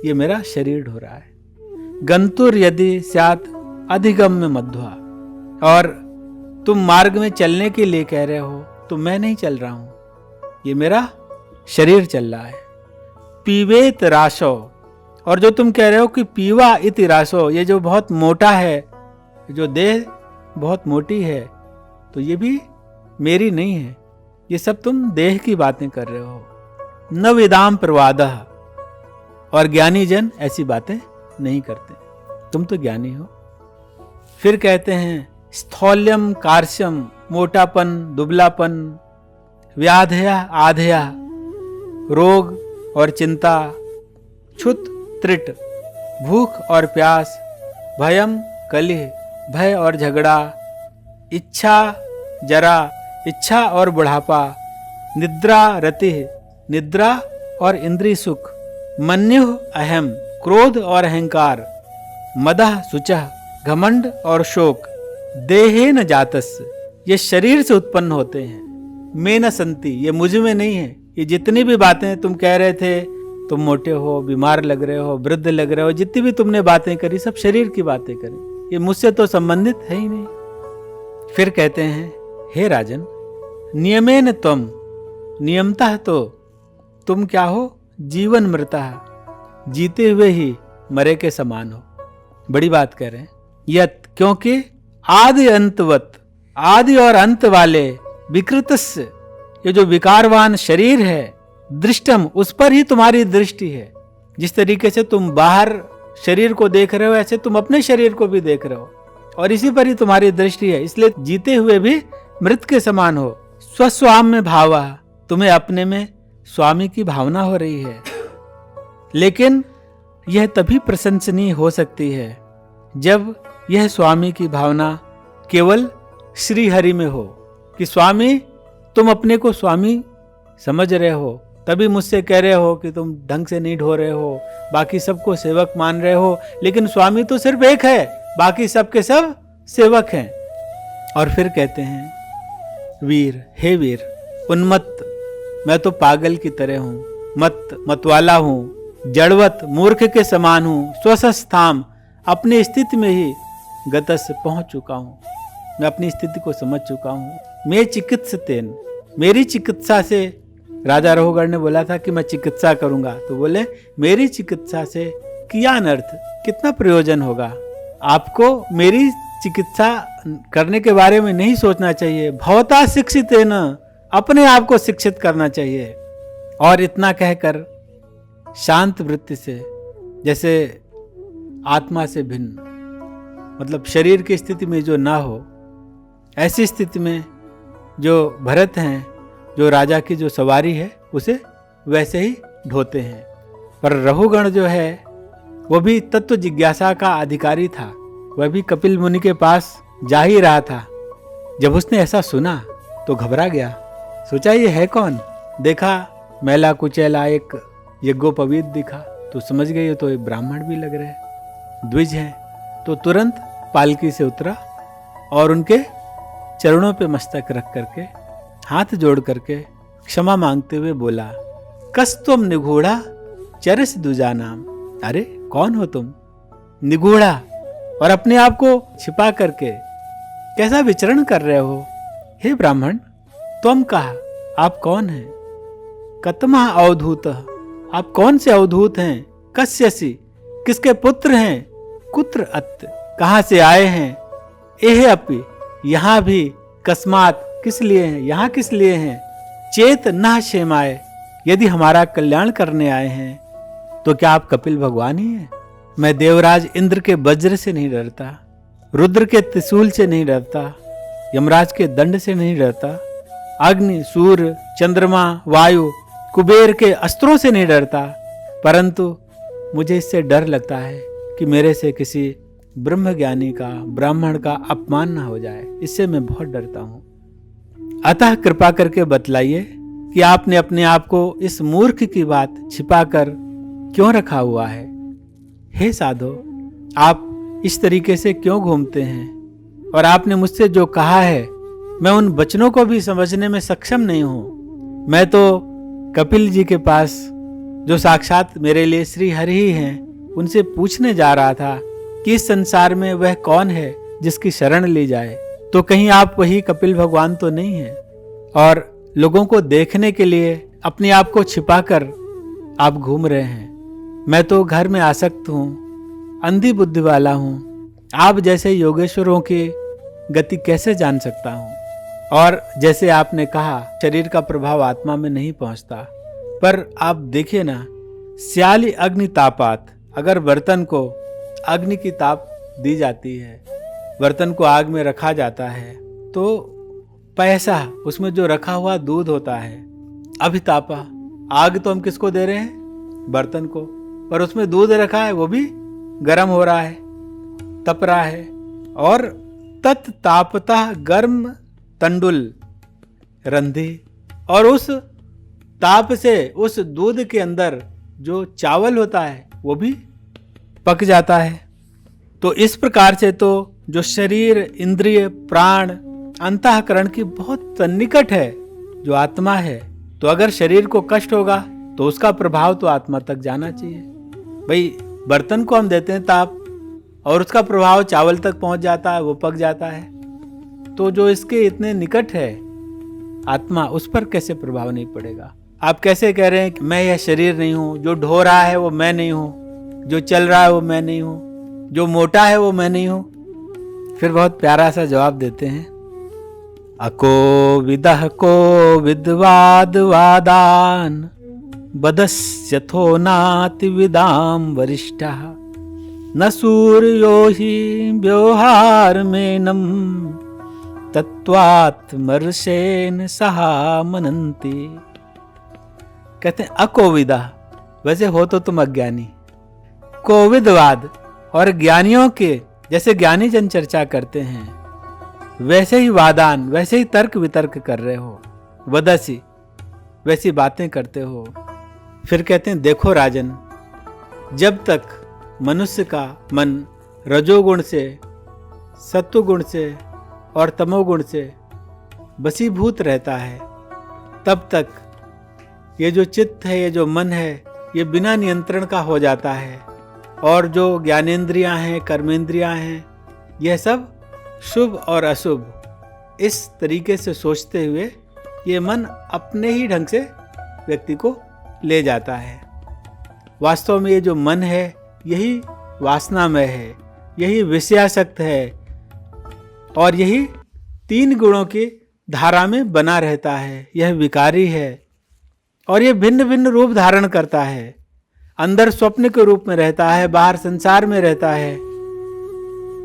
ये मेरा शरीर ढो रहा है। गंतुर यदि स्यात अधिगम्य मध्वा, और तुम मार्ग में चलने के लिए कह रहे हो, तो मैं नहीं चल रहा हूं, ये मेरा शरीर चल रहा है। पीवेत राशो, और जो तुम कह रहे हो कि पीवा इति राशो, ये जो बहुत मोटा है, जो देह बहुत मोटी है, तो ये भी मेरी नहीं है। ये सब तुम देह की बातें कर रहे हो। न विदाम प्रवादः, और ज्ञानी जन ऐसी बातें नहीं करते, तुम तो ज्ञानी हो। फिर कहते हैं स्थौल्यम कार्श्यम, मोटापन, दुबलापन, व्याधया आधया, रोग और चिंता, क्षुत त्रिट, भूख और प्यास, भयम कलिह, भय और झगड़ा, इच्छा जरा, इच्छा और बुढ़ापा, निद्रा रतिः, निद्रा और इंद्रिय सुख, मन्युः अहम, क्रोध और अहंकार, मदः शुचः घमंड और शोक देहे न जातस्य, ये शरीर से उत्पन्न होते हैं। मैं न संति, ये मुझ में नहीं है। ये जितनी भी बातें तुम कह रहे थे, तुम मोटे हो, बीमार लग रहे हो, वृद्ध लग रहे हो, जितनी भी तुमने बातें करी सब शरीर की बातें करी, ये मुझसे तो संबंधित है ही नहीं। फिर कहते हैं, हे राजन, नियमेन त्वम, नियमतः तो तुम क्या हो, जीवन मृतः, जीते हुए ही मरे के समान हो। बड़ी बात कह रहे हैं। यत, क्योंकि आदि अंतवत, आदि और अंत वाले विकृतस्य, ये जो विकारवान शरीर है, दृष्टम, उस पर ही तुम्हारी दृष्टि है। जिस तरीके से तुम बाहर शरीर को देख रहे हो, ऐसे तुम अपने शरीर को भी देख रहे हो और इसी पर ही तुम्हारी दृष्टि है, इसलिए जीते हुए भी मृत के समान हो। स्वस्वाम्य भावा, तुम्हें अपने में स्वामी की भावना हो रही है। लेकिन यह तभी प्रशंसनीय हो सकती है जब यह स्वामी की भावना केवल श्री हरि में हो, कि स्वामी, तुम अपने को स्वामी समझ रहे हो, तभी मुझसे कह रहे हो कि तुम ढंग से नहीं ढो रहे हो, बाकी सबको सेवक मान रहे हो, लेकिन स्वामी तो सिर्फ एक है, बाकी सबके सब सेवक हैं। और फिर कहते हैं, वीर, हे वीर, उन्मत्त, मैं तो पागल की तरह हूं, मतवाला हूं, जड़वत, मूर्ख के समान हूं, स्वसस्थाम, अपनी स्थिति में ही गतस पहुंच चुका हूं, मैं अपनी स्थिति को समझ चुका हूं। मैं चिकित्सतेन, मेरी चिकित्सा से, राजा रघुगढ़ ने बोला था कि मैं चिकित्सा करूंगा, तो बोले मेरी चिकित्सा से किया अनर्थ, कितना प्रयोजन होगा। आपको मेरी चिकित्सा करने के बारे में नहीं सोचना चाहिए। भवता शिक्षित है न, अपने आप को शिक्षित करना चाहिए। और इतना कहकर शांत वृत्ति से, जैसे आत्मा से भिन्न, मतलब शरीर की स्थिति में जो ना हो, ऐसी स्थिति में जो भरत हैं, जो राजा की जो सवारी है, उसे वैसे ही ढोते हैं। पर रघुगण जो है वो भी तत्व जिज्ञासा का अधिकारी था, वह भी कपिल मुनि के पास जा ही रहा था। जब उसने ऐसा सुना तो घबरा गया, सोचा ये है कौन। देखा मैला कुचैला एक यज्ञोपवीत दिखा तो समझ गई ये तो एक ब्राह्मण भी लग रहे हैं, द्विज हैं। तो तुरंत पालकी से उतरा और उनके चरणों पे मस्तक रख करके, हाथ जोड़ करके क्षमा मांगते हुए बोला, कस्तुम निगूढ़ा चरस दुजा नाम, अरे कौन हो तुम, निगूढ़ा, और अपने आप को छिपा करके कैसा विचरण कर रहे हो। हे ब्राह्मण, तुम कहा, आप कौन हैं। कतमा अवधूत, आप कौन से अवधूत हैं। कस्यसि, किसके पुत्र हैं। कुत्र अत्त, कहां से आए हैं। एह अपि, यहां भी। कस्मात, किस लिए हैं, यहां किस लिए हैं। चेत न क्षेमाय, यदि हमारा कल्याण करने आए हैं तो क्या आप कपिल भगवान ही हैं। मैं देवराज इंद्र के वज्र से नहीं डरता, रुद्र के त्रिशूल से नहीं डरता, यमराज के दंड से नहीं डरता, अग्नि, सूर्य, चंद्रमा, वायु, कुबेर के अस्त्रों से नहीं डरता, परंतु मुझे इससे डर लगता है कि मेरे से किसी ब्रह्मज्ञानी का, ब्राह्मण का अपमान ना हो जाए, इससे मैं बहुत डरता हूं। अतः कृपा करके बतलाइए कि आपने अपने आप को इस मूर्ख की बात छिपाकर क्यों रखा हुआ है। हे साधो, आप इस तरीके से क्यों घूमते हैं, और आपने मुझसे जो कहा है मैं उन वचनों को भी समझने में सक्षम नहीं हूं। मैं तो कपिल जी के पास, जो साक्षात मेरे लिए श्री हरि ही हैं, उनसे पूछने जा रहा था कि इस संसार में वह कौन है जिसकी शरण ली जाए। तो कहीं आप वही कपिल भगवान तो नहीं हैं, और लोगों को देखने के लिए अपने आप को छिपाकर आप घूम रहे हैं। मैं तो घर में आसक्त हूं, अंधी बुद्धि वाला हूं, आप जैसे योगेश्वरों की गति कैसे जान सकता हूं। और जैसे आपने कहा शरीर का प्रभाव आत्मा में नहीं पहुंचता, पर आप देखिए ना, स्याली अग्नि तापात, अगर बर्तन को अग्नि की ताप दी जाती है, बर्तन को आग में रखा जाता है, तो पैसा, उसमें जो रखा हुआ दूध होता है, अभितापा, आग तो हम किसको दे रहे हैं, बर्तन को, पर उसमें दूध रखा है, वो भी गर्म हो रहा है, तप रहा है। और तत्तापता गर्म तंडुल रंधी, और उस ताप से उस दूध के अंदर जो चावल होता है वो भी पक जाता है। तो इस प्रकार से तो जो शरीर, इंद्रिय, प्राण, अंतःकरण की बहुत निकट है जो आत्मा है, तो अगर शरीर को कष्ट होगा तो उसका प्रभाव तो आत्मा तक जाना चाहिए। भाई बर्तन को हम देते हैं ताप और उसका प्रभाव चावल तक पहुंच जाता है, वो पक जाता है। तो जो इसके इतने निकट है आत्मा, उस पर कैसे प्रभाव नहीं पड़ेगा? आप कैसे कह रहे हैं कि मैं यह शरीर नहीं हूं, जो ढो रहा है वो मैं नहीं हूं, जो चल रहा है वो मैं नहीं हूं, जो मोटा है वो मैं नहीं हूं? फिर बहुत प्यारा सा जवाब देते हैं, अको विदः को विद्वाद वादान बदस्यथो नाति विदाम वरिष्ठः न सूर्यो हि व्यवहार मेनम तत्वात्मर्षेन सहा मनन्ति। कहते हैं अकोविदा, वैसे हो तो तुम अज्ञानी। कोविदवाद, और ज्ञानियों के जैसे ज्ञानी जन चर्चा करते हैं वैसे ही वादान, वैसे ही तर्क वितर्क कर रहे हो, वदसी, वैसी बातें करते हो। फिर कहते हैं देखो राजन, जब तक मनुष्य का मन रजोगुण से, सत्वगुण से और तमोगुण से बसीभूत रहता है, तब तक ये जो चित्त है, ये जो मन है, ये बिना नियंत्रण का हो जाता है। और जो ज्ञानेंद्रियां हैं, कर्मेंद्रियां हैं, यह सब शुभ और अशुभ इस तरीके से सोचते हुए ये मन अपने ही ढंग से व्यक्ति को ले जाता है। वास्तव में ये जो मन है यही वासनामय है, यही विषयासक्त है और यही 3 गुणों की धारा में बना रहता है। यह विकारी है और ये भिन्न भिन्न रूप धारण करता है। अंदर स्वप्न के रूप में रहता है, बाहर संसार में रहता है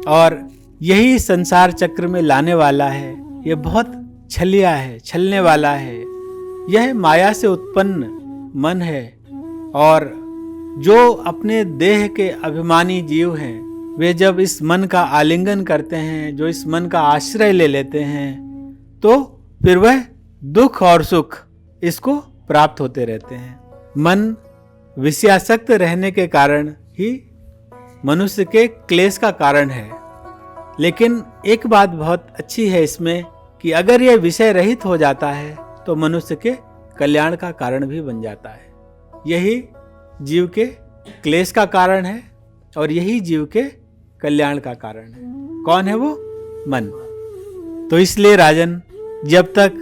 और यही संसार चक्र में लाने वाला है। ये बहुत छलिया है, छलने वाला है। यह माया से उत्पन्न मन है और जो अपने देह के अभिमानी जीव हैं, वे जब इस मन का आलिंगन करते हैं, जो इस मन का आश्रय ले लेते हैं, तो फिर वह दुख और सुख इसको प्राप्त होते रहते हैं। मन विषयासक्त रहने के कारण ही मनुष्य के क्लेश का कारण है। लेकिन एक बात बहुत अच्छी है इसमें कि अगर यह विषय रहित हो जाता है तो मनुष्य के कल्याण का कारण भी बन जाता है। यही जीव के क्लेश का कारण है और यही जीव के कल्याण का कारण है। कौन है वो? मन। तो इसलिए राजन, जब तक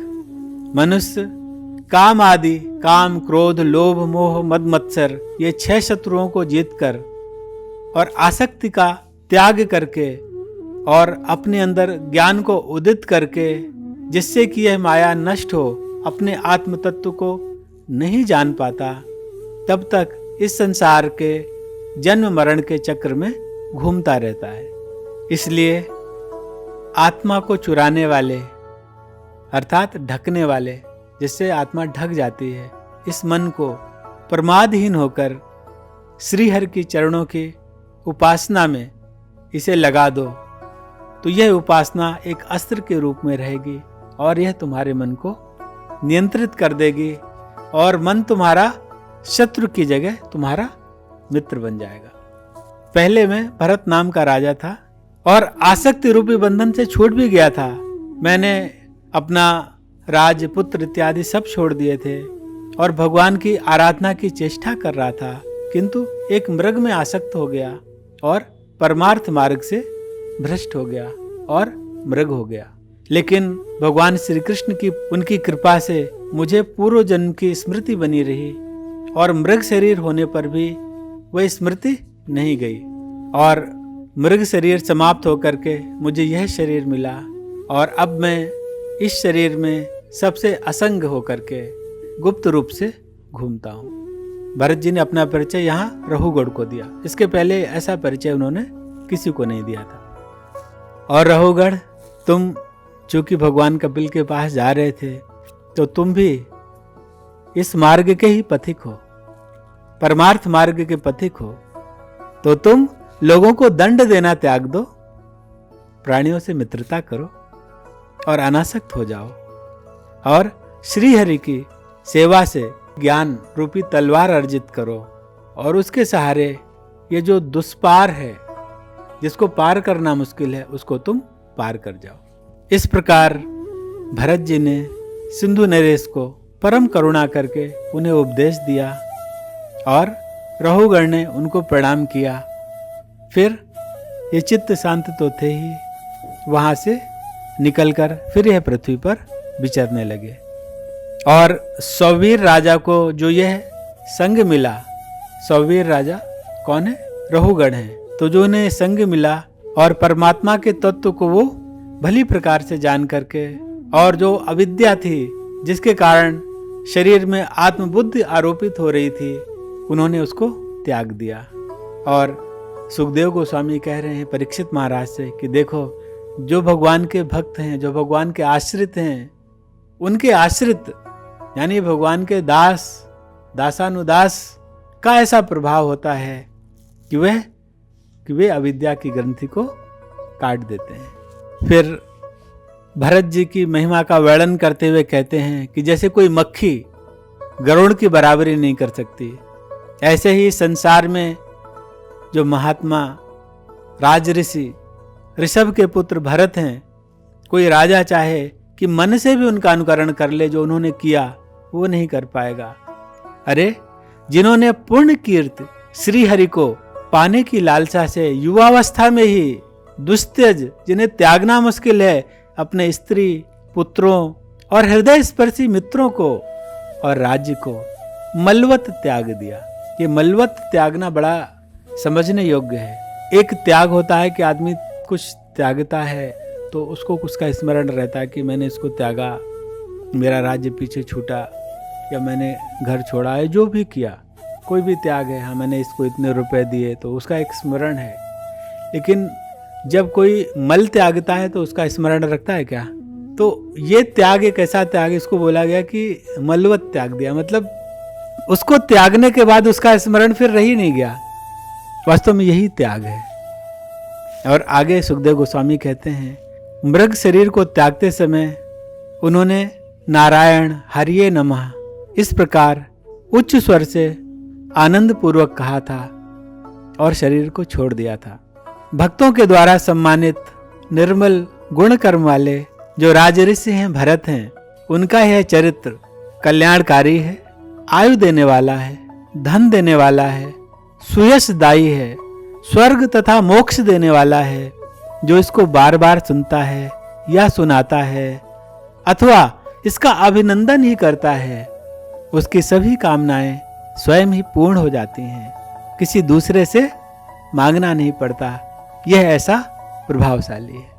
मनुष्य काम आदि, काम, क्रोध, लोभ, मोह, मद, मत्सर, ये 6 शत्रुओं को जीतकर और आसक्ति का त्याग करके और अपने अंदर ज्ञान को उदित करके, जिससे कि यह माया नष्ट हो, अपने आत्म तत्व को नहीं जान पाता, तब तक इस संसार के जन्म मरण के चक्र में घूमता रहता है। इसलिए आत्मा को चुराने वाले अर्थात ढकने वाले, जिससे आत्मा ढक जाती है, इस मन को प्रमादहीन होकर श्री हरि की चरणों की उपासना में इसे लगा दो, तो यह उपासना एक अस्त्र के रूप में रहेगी और यह तुम्हारे मन को नियंत्रित कर देगी और मन तुम्हारा शत्रु की जगह तुम्हारा मित्र बन जाएगा। पहले मैं भरत नाम का राजा था और आसक्ति रूपी बंधन से छूट भी गया था। मैंने अपना राज, पुत्र इत्यादि सब छोड़ दिए थे और भगवान की आराधना की चेष्टा कर रहा था, किंतु एक मृग में आसक्त हो गया और परमार्थ मार्ग से भ्रष्ट हो गया और मृग हो गया। लेकिन भगवान श्री कृष्ण की उनकी कृपा से मुझे पूर्व जन्म की स्मृति बनी रही और मृग शरीर होने पर भी वह स्मृति नहीं गई और मृग शरीर समाप्त होकर के मुझे यह शरीर मिला और अब मैं इस शरीर में सबसे असंग होकर के गुप्त रूप से घूमता हूँ। भरत जी ने अपना परिचय यहाँ रहुगढ़ को दिया। इसके पहले ऐसा परिचय उन्होंने किसी को नहीं दिया था। और रहुगढ़, तुम चूंकि भगवान कपिल के पास जा रहे थे, तो तुम भी इस मार्ग के ही पथिक हो, परमार्थ मार्ग के पथिक हो, तो तुम लोगों को दंड देना त्याग दो, प्राणियों से मित्रता करो और अनासक्त हो जाओ और श्री हरि की सेवा से ज्ञान रूपी तलवार अर्जित करो और उसके सहारे ये जो दुष्पार है, जिसको पार करना मुश्किल है उसको तुम पार कर जाओ। इस प्रकार भरत जी ने सिंधु नरेश को परम करुणा करके उन्हें उपदेश दिया और रहुगण ने उनको प्रणाम किया। फिर ये चित्त शांत तो थे ही, वहाँ से निकलकर फिर यह पृथ्वी पर विचरने लगे। और सौवीर राजा को जो यह संग मिला, सौवीर राजा कौन है? रहुगण है। तो जो उन्हें संग मिला और परमात्मा के तत्व को वो भली प्रकार से जान करके, और जो अविद्या थी जिसके कारण शरीर में आत्मबुद्धि आरोपित हो रही थी, उन्होंने उसको त्याग दिया। और सुखदेव गोस्वामी कह रहे हैं परीक्षित महाराज से कि देखो, जो भगवान के भक्त हैं, जो भगवान के आश्रित हैं, उनके आश्रित यानी भगवान के दास, दासानुदास का ऐसा प्रभाव होता है कि वे अविद्या की ग्रंथि को काट देते हैं। फिर भरत जी की महिमा का वर्णन करते हुए कहते हैं कि जैसे कोई मक्खी गरुड़ की बराबरी नहीं कर सकती, ऐसे ही संसार में जो महात्मा राज ऋषि ऋषभ के पुत्र भरत हैं, कोई राजा चाहे कि मन से भी उनका अनुकरण कर ले, जो उन्होंने किया वो नहीं कर पाएगा। अरे जिन्होंने पूर्ण कीर्ति श्री हरि को पाने की लालसा से युवावस्था में ही दुस्त्यज, जिन्हें त्यागना मुश्किल है, अपने स्त्री पुत्रों और हृदय स्पर्शी मित्रों को और राज्य को मलवत त्याग दिया। ये मलवत त्यागना बड़ा समझने योग्य है। एक त्याग होता है कि आदमी कुछ त्यागता है तो उसको उसका स्मरण रहता है कि मैंने इसको त्यागा, मेरा राज्य पीछे छूटा, या मैंने घर छोड़ा है, जो भी किया, कोई भी त्याग है, हाँ मैंने इसको इतने रुपए दिए, तो उसका एक स्मरण है। लेकिन जब कोई मल त्यागता है तो उसका स्मरण रखता है क्या? तो ये त्याग एक ऐसा त्याग, इसको बोला गया कि मलवत त्याग दिया, मतलब उसको त्यागने के बाद उसका स्मरण फिर रह ही नहीं गया। वास्तव में यही त्याग है। और आगे सुखदेव गोस्वामी कहते हैं, मृग शरीर को त्यागते समय उन्होंने नारायण हरिये नमः इस प्रकार उच्च स्वर से आनंद पूर्वक कहा था और शरीर को छोड़ दिया था। भक्तों के द्वारा सम्मानित निर्मल गुण कर्म वाले जो राजऋषि हैं, भरत हैं, उनका यह चरित्र कल्याणकारी है, आयु देने वाला है, धन देने वाला है, सुयशदायी है, स्वर्ग तथा मोक्ष देने वाला है। जो इसको बार बार सुनता है या सुनाता है अथवा इसका अभिनंदन ही करता है, उसकी सभी कामनाएं स्वयं ही पूर्ण हो जाती हैं, किसी दूसरे से मांगना नहीं पड़ता। यह ऐसा प्रभावशाली है।